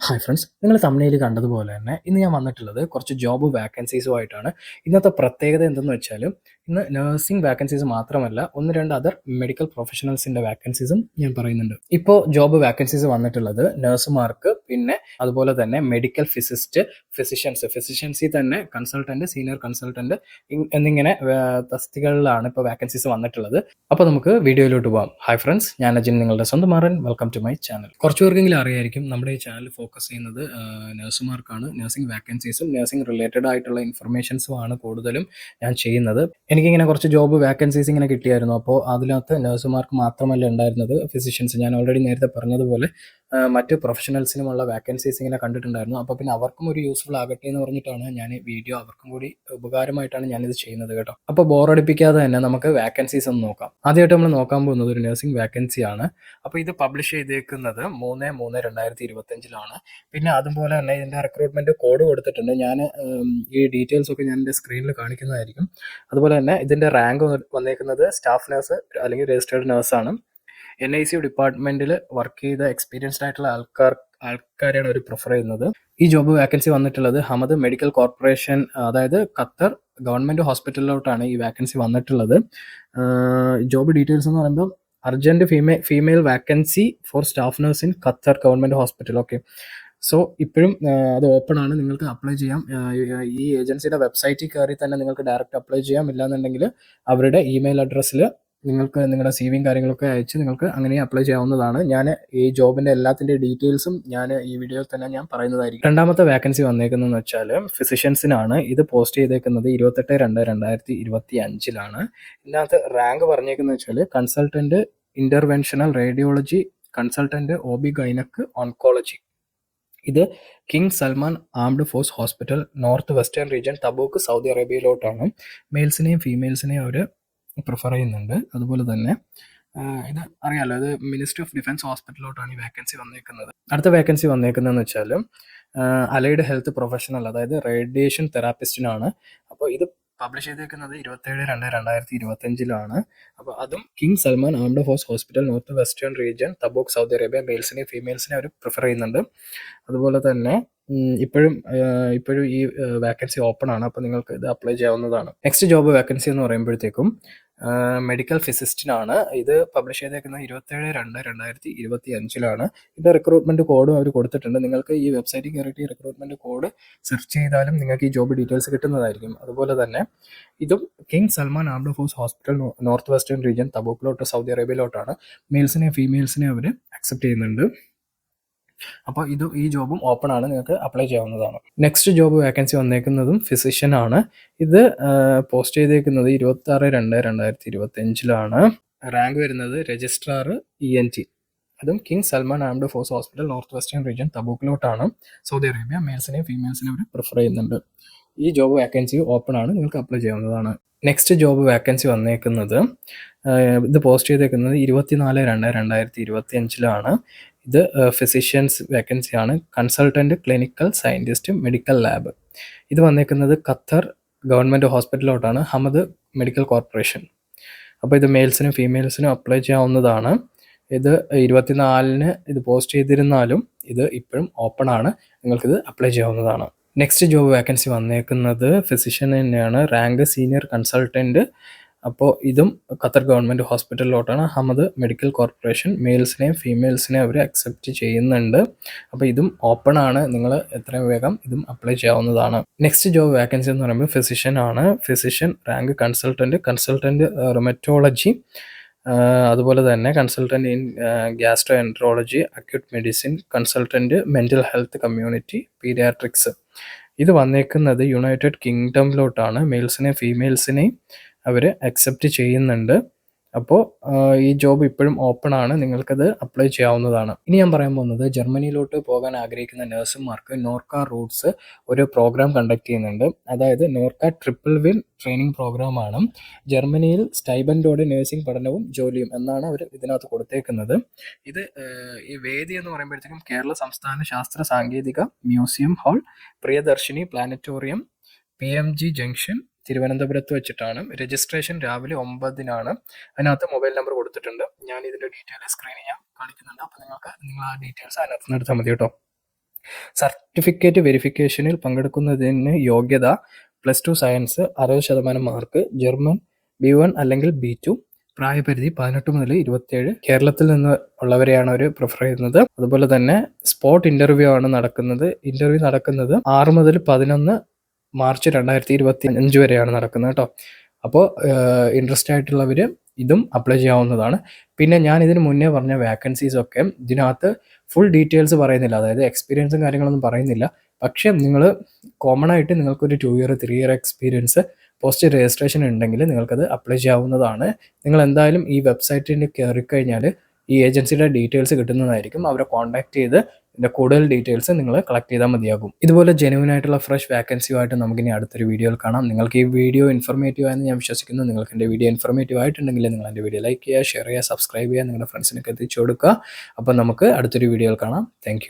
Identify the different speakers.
Speaker 1: Hi friends, നിങ്ങൾ തമ്മിൽ കണ്ടതുപോലെ തന്നെ ഇന്ന് ഞാൻ വന്നിട്ടുള്ളത് കുറച്ച് ജോബ് വാക്കൻസീസുമായിട്ടാണ്. ഇന്നത്തെ പ്രത്യേകത എന്തെന്ന് വെച്ചാൽ ഇന്ന് നഴ്സിംഗ് വാക്കൻസീസ് മാത്രമല്ല, ഒന്ന് രണ്ട് അതർ മെഡിക്കൽ പ്രൊഫഷണൽസിൻ്റെ വാക്കൻസീസും ഞാൻ പറയുന്നുണ്ട്. ഇപ്പോൾ ജോബ് വാക്കൻസീസ് വന്നിട്ടുള്ളത് നഴ്സുമാർക്ക്, പിന്നെ അതുപോലെ തന്നെ മെഡിക്കൽ ഫിസിഷ്യൻസിൽ തന്നെ കൺസൾട്ടൻറ്റ്, സീനിയർ കൺസൾട്ടൻറ്റ് എന്നിങ്ങനെ തസ്തികകളിലാണ് ഇപ്പോൾ വാക്കൻസീസ് വന്നിട്ടുള്ളത്. അപ്പോൾ നമുക്ക് വീഡിയോയിലോട്ട് പോകാം. ഹായ് ഫ്രണ്ട്സ്, ഞാൻ അജിൻ, നിങ്ങളുടെ സ്വന്തം Maran. Welcome to my channel. കുറച്ച് പേർക്കെങ്കിലും അറിയായിരിക്കും, നമ്മുടെ ഈ ചാനൽ ഫോക്കസ് ചെയ്യുന്നത് നഴ്സുമാർക്കാണ്. നഴ്സിംഗ് വാക്കൻസീസും നഴ്സിംഗ് റിലേറ്റഡ് ആയിട്ടുള്ള ഇൻഫർമേഷൻസും ആണ് കൂടുതലും ഞാൻ ചെയ്യുന്നത്. എനിക്കിങ്ങനെ കുറച്ച് ജോബ് വാക്കൻസീസ് ഇങ്ങനെ കിട്ടിയായിരുന്നു. അപ്പോൾ അതിനകത്ത് നഴ്സുമാർക്ക് മാത്രമല്ല ഉണ്ടായിരുന്നത്, ഫിസിഷ്യൻസ്, ഞാൻ ഓൾറെഡി നേരത്തെ പറഞ്ഞതുപോലെ മറ്റ് പ്രൊഫഷണൽസിനുമുള്ള വാക്കൻസീസ് ഇങ്ങനെ കണ്ടിട്ടുണ്ടായിരുന്നു. അപ്പോൾ പിന്നെ അവർക്കും ഒരു യൂസ്ഫുൾ ആകട്ടെ എന്ന് പറഞ്ഞിട്ടാണ് ഞാൻ ഈ വീഡിയോ അവർക്കും കൂടി ഉപകാരമായിട്ടാണ് ഞാനിത് ചെയ്യുന്നത് കേട്ടോ. അപ്പോൾ ബോറടിപ്പിക്കാതെ തന്നെ നമുക്ക് വാക്കൻസീസ് ഒന്ന് നോക്കാം. ആദ്യമായിട്ട് നമ്മൾ നോക്കാൻ പോകുന്നത് ഒരു നഴ്സിംഗ് വാക്കൻസിയാണ്. അപ്പോൾ ഇത് പബ്ലിഷ് ചെയ്തേക്കുന്നത് 3/3/2025 പിന്നെ അതുപോലെ തന്നെ ഇതിൻ്റെ റിക്രൂട്ട്മെൻറ്റ് കോഡ് കൊടുത്തിട്ടുണ്ട്. ഞാൻ ഈ ഡീറ്റെയിൽസ് ഒക്കെ ഞാൻ എൻ്റെ സ്ക്രീനിൽ കാണിക്കുന്നതായിരിക്കും. അതുപോലെ തന്നെ ഇതിൻ്റെ റാങ്ക് വന്നേക്കുന്നത് സ്റ്റാഫ് നഴ്സ് അല്ലെങ്കിൽ രജിസ്റ്റേർഡ് നഴ്സാണ്. NICU ഡിപ്പാർട്ട്മെൻറ്റിൽ വർക്ക് ചെയ്ത എക്സ്പീരിയൻസ്ഡ് ആയിട്ടുള്ള ആൾക്കാരെയാണ് അവർ പ്രിഫർ ചെയ്യുന്നത്. ഈ ജോബ് വാക്കൻസി വന്നിട്ടുള്ളത് ഹമദ് മെഡിക്കൽ കോർപ്പറേഷൻ, അതായത് ഖത്തർ ഗവൺമെൻറ് ഹോസ്പിറ്റലിലോട്ടാണ് ഈ വാക്കൻസി വന്നിട്ടുള്ളത്. ജോബ് ഡീറ്റെയിൽസ് എന്ന് പറയുമ്പോൾ urgent female vacancy for staff nurse in Qatar government hospital. Okay, so ഇപ്പോഴും അത് ഓപ്പൺ ആണ്, നിങ്ങൾക്ക് അപ്ലൈ ചെയ്യാം. ഈ ഏജൻസിയുടെ വെബ്സൈറ്റിൽ കയറി തന്നെ നിങ്ങൾക്ക് ഡയറക്റ്റ് അപ്ലൈ ചെയ്യാം. ഇല്ലാന്നുണ്ടെങ്കിൽ അവരുടെ ഇമെയിൽ അഡ്രസ്സിൽ നിങ്ങൾക്ക് നിങ്ങളുടെ സിവിയും കാര്യങ്ങളൊക്കെ അയച്ച് നിങ്ങൾക്ക് അങ്ങനെ അപ്ലൈ ചെയ്യാവുന്നതാണ്. ഞാൻ ഈ ജോബിൻ്റെ എല്ലാത്തിൻ്റെ ഡീറ്റെയിൽസും ഞാൻ ഈ വീഡിയോയിൽ തന്നെ ഞാൻ പറയുന്നതായിരിക്കും. രണ്ടാമത്തെ വാക്കൻസി വന്നേക്കുന്നതെന്ന് വെച്ചാൽ ഫിസിഷ്യൻസിനാണ്. ഇത് പോസ്റ്റ് ചെയ്തേക്കുന്നത് 28/2/2025 ഇതിനകത്ത് റാങ്ക് പറഞ്ഞേക്കുന്നത് വെച്ചാൽ consultant interventional radiology, consultant OB gynaec oncology. ഇത് king Salman armed force hospital, north western region, Tabuk, Saudi അറേബ്യയിലോട്ടാണ്. മെയിൽസിനെയും ഫീമെയിൽസിനെയും അവർ പ്രിഫർ ചെയ്യുന്നുണ്ട്. അതുപോലെ തന്നെ ഇത് അറിയാമല്ലോ, ഇത് മിനിസ്ട്രി ഓഫ് ഡിഫൻസ് ഹോസ്പിറ്റലിലോട്ടാണ് ഈ വാക്കൻസി വന്നേക്കുന്നത്. അടുത്ത വാക്കൻസി വന്നേക്കുന്നതെന്ന് വെച്ചാൽ അലൈഡ് ഹെൽത്ത് പ്രൊഫഷണൽ, അതായത് റേഡിയേഷൻ തെറാപ്പിസ്റ്റിനാണ്. അപ്പോൾ ഇത് പബ്ലിഷ് ചെയ്തേക്കുന്നത് 27/2/2025 അപ്പോൾ അതും king Salman armed force hospital, north western region, Tabuk, Saudi Arabia. മെയിൽസിനെയും ഫീമെയിൽസിനെ അവർ പ്രിഫർ ചെയ്യുന്നുണ്ട്. അതുപോലെ തന്നെ ഇപ്പോഴും ഈ വാക്കൻസി ഓപ്പൺ ആണ്, അപ്പോൾ നിങ്ങൾക്ക് ഇത് അപ്ലൈ ചെയ്യാവുന്നതാണ്. നെക്സ്റ്റ് ജോബ് വാക്കൻസി എന്ന് പറയുമ്പോഴത്തേക്കും മെഡിക്കൽ ഫിസിസ്റ്റിനാണ്. ഇത് പബ്ലിഷ് ചെയ്തേക്കുന്നത് 27/2/2025 ഇത് റിക്രൂട്ട്മെൻറ്റ് കോഡും അവർ കൊടുത്തിട്ടുണ്ട്. നിങ്ങൾക്ക് ഈ വെബ്സൈറ്റിൽ കയറിയിട്ട് ഈ റിക്രൂട്ട്മെൻറ്റ് കോഡ് സെർച്ച് ചെയ്താലും നിങ്ങൾക്ക് ഈ ജോബ് ഡീറ്റെയിൽസ് കിട്ടുന്നതായിരിക്കും. അതുപോലെ തന്നെ ഇതും king Salman armed force hospital, north western region, തബൂക്കിലോട്ട്, സൗദി അറേബ്യയിലോട്ടാണ്. മെയിൽസിനെയും ഫീമെയിൽസിനെയും അവർ അക്സെപ്റ്റ് ചെയ്യുന്നുണ്ട്. അപ്പോൾ ഈ ജോബും ഓപ്പൺ ആണ്, നിങ്ങൾക്ക് അപ്ലൈ ചെയ്യാവുന്നതാണ്. നെക്സ്റ്റ് ജോബ് വാക്കൻസി വന്നേക്കുന്നതും ഫിസിഷ്യൻ ആണ്. ഇത് പോസ്റ്റ് ചെയ്തേക്കുന്നത് 26/2/2025 റാങ്ക് വരുന്നത് രജിസ്ട്രാർ ENT, അതും king Salman armed force hospital, north western region, തബൂക്കിലോട്ടാണ്, സൗദി അറേബ്യ. മെയിൽസിനെയും ഫീമെയിൽസിനെയും അവർ പ്രിഫർ ചെയ്യുന്നുണ്ട്. ഈ ജോബ് വാക്കൻസി ഓപ്പൺ ആണ്, നിങ്ങൾക്ക് അപ്ലൈ ചെയ്യാവുന്നതാണ്. നെക്സ്റ്റ് ജോബ് വാക്കൻസി വന്നേക്കുന്നത് ഇത് പോസ്റ്റ് ചെയ്തേക്കുന്നത് 24/2/2025 ഇത് ഫിസിഷ്യൻസ് വേക്കൻസിയാണ്. Consultant clinical scientist, medical lab. ഇത് വന്നേക്കുന്നത് ഖത്തർ ഗവൺമെൻറ് ഹോസ്പിറ്റലിലോട്ടാണ്, ഹമദ് മെഡിക്കൽ കോർപ്പറേഷൻ. അപ്പോൾ ഇത് മെയിൽസിനും ഫീമെയിൽസിനും അപ്ലൈ ചെയ്യാവുന്നതാണ്. ഇത് 24-ന് ഇത് പോസ്റ്റ് ചെയ്തിരുന്നാലും ഇത് ഇപ്പോഴും ഓപ്പൺ ആണ്, നിങ്ങൾക്കിത് അപ്ലൈ ചെയ്യാവുന്നതാണ്. നെക്സ്റ്റ് ജോബ് വാക്കൻസി വന്നേക്കുന്നത് ഫിസിഷ്യൻ തന്നെയാണ്. Rank senior consultant. അപ്പോൾ ഇതും ഖത്തർ ഗവൺമെൻറ് ഹോസ്പിറ്റലിലോട്ടാണ്, ഹമദ് മെഡിക്കൽ കോർപ്പറേഷൻ. മെയിൽസിനെയും ഫീമെയിൽസിനെയും അവർ അക്സെപ്റ്റ് ചെയ്യുന്നുണ്ട്. അപ്പോൾ ഇതും ഓപ്പൺ ആണ്, നിങ്ങൾ എത്രയും വേഗം ഇതും അപ്ലൈ ചെയ്യാവുന്നതാണ്. നെക്സ്റ്റ് ജോബ് വാക്കൻസി എന്ന് പറയുമ്പോൾ ഫിസിഷ്യൻ ആണ്. ഫിസിഷ്യൻ റാങ്ക് കൺസൾട്ടൻറ്റ് റൊമറ്റോളജി, അതുപോലെ തന്നെ consultant in gastroenterology, acute medicine, consultant mental health community, paediatrics. ഇത് വന്നേക്കുന്നത് യുണൈറ്റഡ് കിങ്ഡമിലോട്ടാണ്. മെയിൽസിനെയും ഫീമെയിൽസിനെയും അവർ അക്സെപ്റ്റ് ചെയ്യുന്നുണ്ട്. അപ്പോൾ ഈ ജോബ് ഇപ്പോഴും ഓപ്പൺ ആണ്, നിങ്ങൾക്കത് അപ്ലൈ ചെയ്യാവുന്നതാണ്. ഇനി ഞാൻ പറയാൻ പോകുന്നത് ജർമ്മനിയിലോട്ട് പോകാൻ ആഗ്രഹിക്കുന്ന നഴ്സുമാർക്ക് നോർക്ക റൂട്ട്സ് ഒരു പ്രോഗ്രാം കണ്ടക്ട് ചെയ്യുന്നുണ്ട്. അതായത് നോർക്ക ട്രിപ്പിൾ വിൻ ട്രെയിനിങ് പ്രോഗ്രാമാണ്. ജർമ്മനിയിൽ സ്റ്റൈബൻഡോടെ നഴ്സിംഗ് പഠനവും ജോലിയും എന്നാണ് അവർ ഇതിനകത്ത് കൊടുത്തേക്കുന്നത്. ഇത് ഈ വേദി എന്ന് പറയുമ്പോഴത്തേക്കും കേരള സംസ്ഥാന ശാസ്ത്ര സാങ്കേതിക museum hall, Priyadarshini planetarium, PMG junction, തിരുവനന്തപുരത്ത് വെച്ചിട്ടാണ്. രജിസ്ട്രേഷൻ രാവിലെ 9-നാണ്. അതിനകത്ത് മൊബൈൽ നമ്പർ കൊടുത്തിട്ടുണ്ട്. ഞാൻ ഇതിൻ്റെ ഡീറ്റെയിൽ സ്ക്രീനിൽ ഞാൻ കാണിക്കുന്നുണ്ട്. അപ്പോൾ നിങ്ങൾ ആ ഡീറ്റെയിൽസ് അതിനകത്ത് നിന്ന് എടുത്താൽ മതി കേട്ടോ. സർട്ടിഫിക്കറ്റ് വെരിഫിക്കേഷനിൽ പങ്കെടുക്കുന്നതിന് യോഗ്യത +2 സയൻസ് 60% മാർക്ക്, ജർമ്മൻ B1 അല്ലെങ്കിൽ B2, പ്രായപരിധി 18 മുതൽ 27. കേരളത്തിൽ നിന്ന് ഉള്ളവരെയാണ് അവർ പ്രിഫർ ചെയ്യുന്നത്. അതുപോലെ തന്നെ സ്പോട്ട് ഇന്റർവ്യൂ ആണ് നടക്കുന്നത്. ഇന്റർവ്യൂ നടക്കുന്നത് 6 മുതൽ 11 മാർച്ച് 2025 വരെയാണ് നടക്കുന്നത് കേട്ടോ. അപ്പോൾ ഇൻട്രസ്റ്റ് ആയിട്ടുള്ളവർ ഇതും അപ്ലൈ ചെയ്യാവുന്നതാണ്. പിന്നെ ഞാൻ ഇതിന് മുന്നേ പറഞ്ഞ വാക്കൻസീസ് ഒക്കെ ഇതിനകത്ത് ഫുൾ ഡീറ്റെയിൽസ് പറയുന്നില്ല, അതായത് എക്സ്പീരിയൻസും കാര്യങ്ങളൊന്നും പറയുന്നില്ല. പക്ഷേ നിങ്ങൾ കോമൺ ആയിട്ട് നിങ്ങൾക്കൊരു 2 year 3 year experience post registration ഉണ്ടെങ്കിൽ നിങ്ങൾക്കത് അപ്ലൈ ചെയ്യാവുന്നതാണ്. നിങ്ങൾ എന്തായാലും ഈ വെബ്സൈറ്റിൽ കയറിക്കഴിഞ്ഞാൽ ഈ ഏജൻസിയുടെ ഡീറ്റെയിൽസ് കിട്ടുന്നതായിരിക്കും. അവരെ കോൺടാക്ട് ചെയ്ത് ഇതിൻ്റെ കൂടുതൽ ഡീറ്റെയിൽസ് നിങ്ങൾ കളക്ട് ചെയ്താൽ മതിയാകും. ഇതുപോലെ ജെന്യൂൻ ആയിട്ടുള്ള ഫ്രഷ് വാക്കൻസിയുമായിട്ട് നമുക്കിനി അടുത്തൊരു വീഡിയോയിൽ കാണാം. നിങ്ങൾക്ക് ഈ വീഡിയോ ഇൻഫർമേറ്റീവ് ആയെന്ന് ഞാൻ വിശ്വസിക്കുന്നു. നിങ്ങൾക്ക് എൻ്റെ വീഡിയോ ഇൻഫർമേറ്റീവ് ആയിട്ടുണ്ടെങ്കിൽ നിങ്ങൾ എൻ്റെ വീഡിയോ ലൈക്ക് ചെയ്യുക, ഷെയർ ചെയ്യുക, സബ്സ്ക്രൈബ് ചെയ്യുക, നിങ്ങളുടെ ഫ്രണ്ട്സിനൊക്കെ എത്തിച്ചു കൊടുക്കുക. അപ്പോൾ നമുക്ക് അടുത്തൊരു വീഡിയോയിൽ കാണാം. താങ്ക്